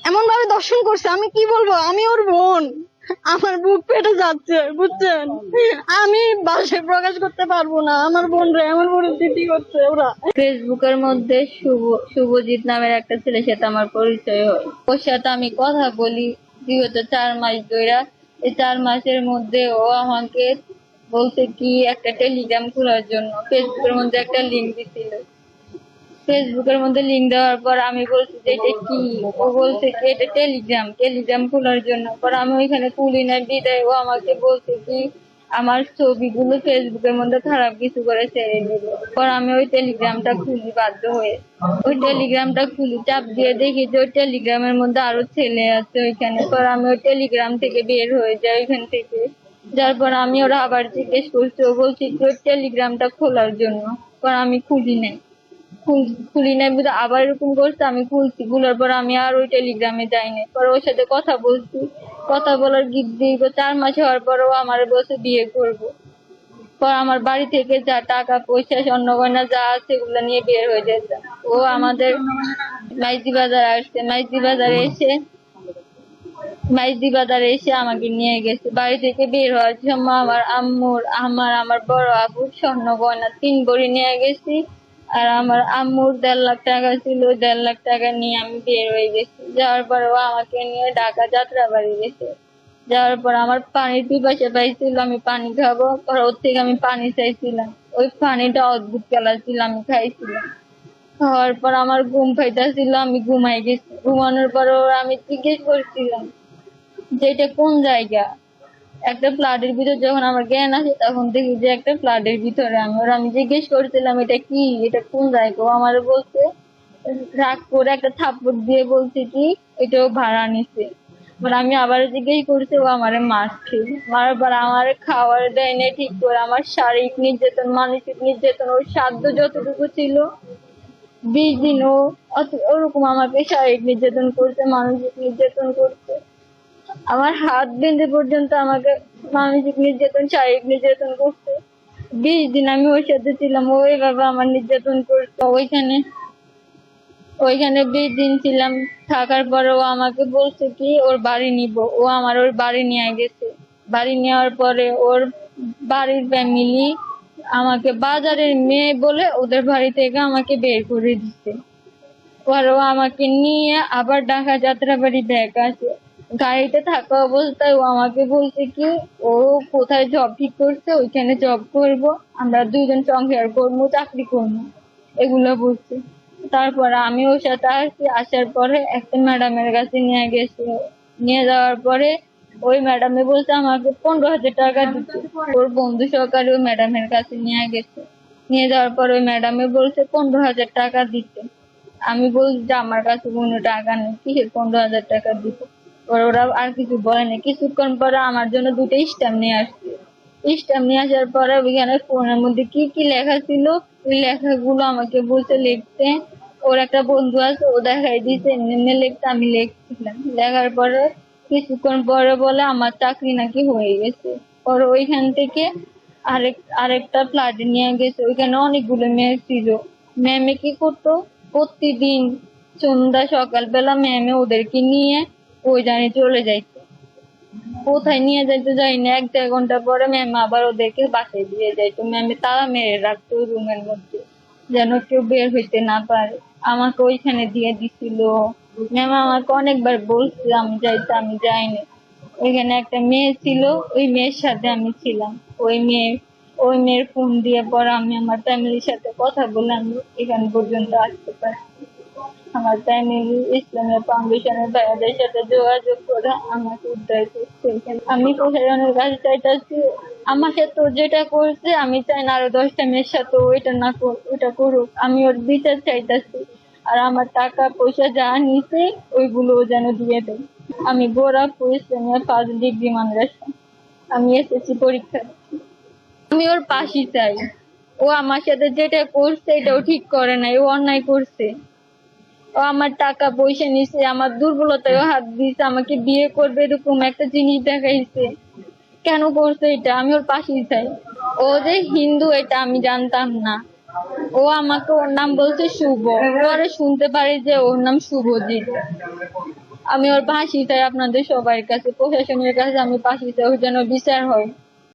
এমন ভাবে দর্শন করছে, আমি কি বলবো, আমি ওর বোন, আমার বুক ফেটে যাচ্ছে, বুঝছেন। আমি ভাষায় প্রকাশ করতে পারবো না, আমার বোনরা এমন পরিস্থিতি করছে ওরা। ফেসবুকের মধ্যে শুভজিৎ নামের একটা ছেলের সাথে আমার পরিচয় হয়। ওর সাথে আমি কথা বলি বিগত 4 মাস ধরে। এই 4 মাসের মধ্যে ও আমাকে বলছে কি একটা টেলিগ্রাম খোলার জন্য। ফেসবুকের মধ্যে একটা লিঙ্ক দিছিল, ফেসবুকের মধ্যে লিঙ্ক দেওয়ার পর আমি বলছি যে এটা কি, ও বলছে কি এটা টেলিগ্রাম খোলার জন্য। পর আমি ওইখানে খুলি না বিদায় ও আমাকে বলছে কি আমার ছবিগুলো ফেসবুকের মধ্যে খারাপ কিছু করে ছেড়ে দিল। পর আমি ওই টেলিগ্রামটা খুলি বাধ্য হয়ে, ওই টেলিগ্রামটা খুলি, চাপ দিয়ে দেখি যে ওই টেলিগ্রামের মধ্যে আরো ছেলে আছে ওইখানে। পর আমি ওই টেলিগ্রাম থেকে বের হয়ে যাই ওইখান থেকে। যার পর আমি ওরা আবার জিজ্ঞেস করছি, ও বলছি কি ওই টেলিগ্রামটা খোলার জন্য। পর আমি খুলি নাই, আবার এরকম করছে, আমি খুলছি, খোলার পর আমি আর ওই টেলিগ্রামে যাইনি। পরে ওর সাথে কথা বলছি, কথা বলার দীর্ঘ 4 মাস হওয়ার পরও আমার বলছে বিয়ে করবো। পর আমার বাড়ি থেকে যা টাকা পয়সা স্বর্ণ গয়না যা আছে সেগুলো নিয়ে বের হয়ে যেত। ও আমাদের মাইজি বাজার আসছে, মাইজি বাজারে এসে আমাকে নিয়ে গেছে। বাড়ি থেকে বের হওয়ার সময় আমার বড় আপুর স্বর্ণ গয়না 3 ভরি নিয়ে গেছি। আর আমার আম্মুর 1.5 লাখ টাকা ছিল, 1.5 লাখ টাকা নিয়ে আমি বের হয়ে গেছি। যাওয়ার পর ও আমাকে নিয়ে ঢাকা যাত্রাবাড়ি গেছে। যাওয়ার পর আমার পানির পিপাসা পাইছিল, আমি পানি খাবো, পর ওর থেকে আমি পানি চাইছিলাম। ওই পানিটা অদ্ভুত কালার ছিল, আমি খাইছিলাম। খাওয়ার পর আমার ঘুম পাইতেছিল, আমি ঘুমাই গেছি। ঘুমানোর পর আমি জিজ্ঞেস করছিলাম যে এটা কোন জায়গা। একটা ফ্ল্যাটের ভিতর যখন আমার জ্ঞান আসে তখন দেখি যে একটা ফ্ল্যাটের ভিতরে আমি জিজ্ঞেস করছিলাম এটা কি, এটা কোন জায়গা। ও আমার বলছে, রাগ করে একটা থাপ্পড় দিয়ে বলছে কি এটাও ভাড়া নিছে। আমি আবার জিজ্ঞেস করছি, ও আমারে মারছে। মারার পর আমার খাওয়ার দেয় না ঠিক করে, আমার শারীরিক নির্যাতন, মানসিক নির্যাতন, ওর সাধ্য যতটুকু ছিল 20 দিন ওরকম আমাকে শারীরিক নির্যাতন করছে, মানসিক নির্যাতন করছে। আমার হাত বেঁধে পর্যন্ত আমাকে মানসিক নির্যাতন, শারীরিক নির্যাতন করছে। 20 দিন আমি ওর সাথে ছিলাম, ওইভাবে আমার নির্যাতন করছে। ওইখানে 20 দিন ছিলাম। থাকার পরে ও আমাকে বলছে কি ওর বাড়ি নিব। ও আমার ওর বাড়ি নিয়ে গেছে। বাড়ি নেওয়ার পরে ওর বাড়ির ফ্যামিলি আমাকে বাজারের মেয়ে বলে ওদের বাড়ি থেকে আমাকে বের করে দিচ্ছে। পরে ও আমাকে নিয়ে আবার ঢাকা যাত্রাবাড়ি ব্যাগ আছে। গাড়িতে থাকা অবস্থায় ও আমাকে বলছে কি ও কোথায় জব ঠিক করছে, ওইখানে জব করব, আমরা 2জন সংসার করবো, চাকরি করবো, এগুলো বলছে। তারপরে আমি ওর সাথে আসছি। আসার পরে একটা ম্যাডামের কাছে নিয়ে গেছে। নিয়ে যাওয়ার পরে ওই ম্যাডামে বলছে আমাকে 15,000 টাকা দিচ্ছে। ওর বন্ধু সহকারে ওই ম্যাডামের কাছে নিয়ে গেছে। নিয়ে যাওয়ার পর ওই ম্যাডামে বলছে 15,000 টাকা দিতে। আমি বলছি যে আমার কাছে কোনো টাকা নেই, কিসের 15,000 টাকা দিব। ওরা আর কিছু বলেনি। কিছুক্ষণ পরে আমার জন্য 2টা স্ট্যাম্প নিয়ে আসছে। স্ট্যাম্প নিয়ে আসার পরে ওইখানে ফোনের মধ্যে কি কি লেখা ছিল, ওই লেখাগুলো আমাকে বলছে লিখতে। ওর একটা বন্ধু আছে, ও দেখাই দিয়েছে এমনি লিখতে, আমি লিখছিলাম। লেখার পরে কিছুক্ষণ পরে বলে আমার চাকরি নাকি হয়ে গেছে। পরে ওইখান থেকে আরেকটা ফ্ল্যাটে নিয়ে গেছে। ওইখানে অনেকগুলো মেয়ে ছিল। ম্যামে কি করতো, প্রতিদিন সন্ধ্যা সকালবেলা ম্যামে ওদেরকে নিয়ে ওই জানি চলে যাইতো। কোথায় নিয়ে যাইতো যাই না, 1-1.5 ঘন্টা পরে ম্যাম আবার ওদেরকে বাসায় দিয়ে যাইতো। ম্যামে তালা মেরে রাখতো রুমের মধ্যে, যেন কেউ বের হইতে না পারে। আমাকে ওইখানে দিয়ে দিছিল। ম্যাম আমাকে অনেকবার বলছে আমি যাইতে, আমি যাইনি। ওইখানে একটা মেয়ে ছিল, ওই মেয়ের সাথে আমি ছিলাম। ওই মেয়ের ফোন দিয়ে পরে আমি আমার ফ্যামিলির সাথে কথা বলে আমি এখান পর্যন্ত আসতে পারছি। আমার ফ্যামিলি ইসলামিয়া ফাউন্ডেশনের ভাইয়াদের সাথে যোগাযোগ করে আমাকে উদ্ধার করছে। আমি প্রশাসনের কাছে চাইতেছি আমার সাথে যেটা করছে, আমি চাই না আরো 10টা মেয়ের সাথে ওইটা করুক। আমি ওর বিচার চাইতেছি। আর আমার টাকা পয়সা যা নিছে ওইগুলো যেন দিয়ে দেয়। আমি গোরাপুর ইসলামিয়া 1st ডিগ্রি মাদ্রাসা, আমি এসএসসি পরীক্ষা দিচ্ছি। আমি ওর পাশে চাই। ও আমার সাথে যেটা করছে এটাও ঠিক করে নাই, ও অন্যায় করছে। ও আমার টাকা পয়সা নিছে, আমার দুর্বলতায় হাত দিয়েছে, আমাকে বিয়ে করবে এরকম একটা জিনিস দেখাইছে। কেন করছে এটা? আমি ওর পাশেই চাই। ও যে হিন্দু এটা আমি জানতাম না। ও আমাকে ওর নাম বলছে শুভ, পরে শুনতে পারি যে ওর নাম শুভজিৎ। আমি ওর ফাঁসি চাই, আপনাদের সবার কাছে, প্রশাসনের কাছে আমি ফাঁসি চাই, ওর যেন বিচার হয়।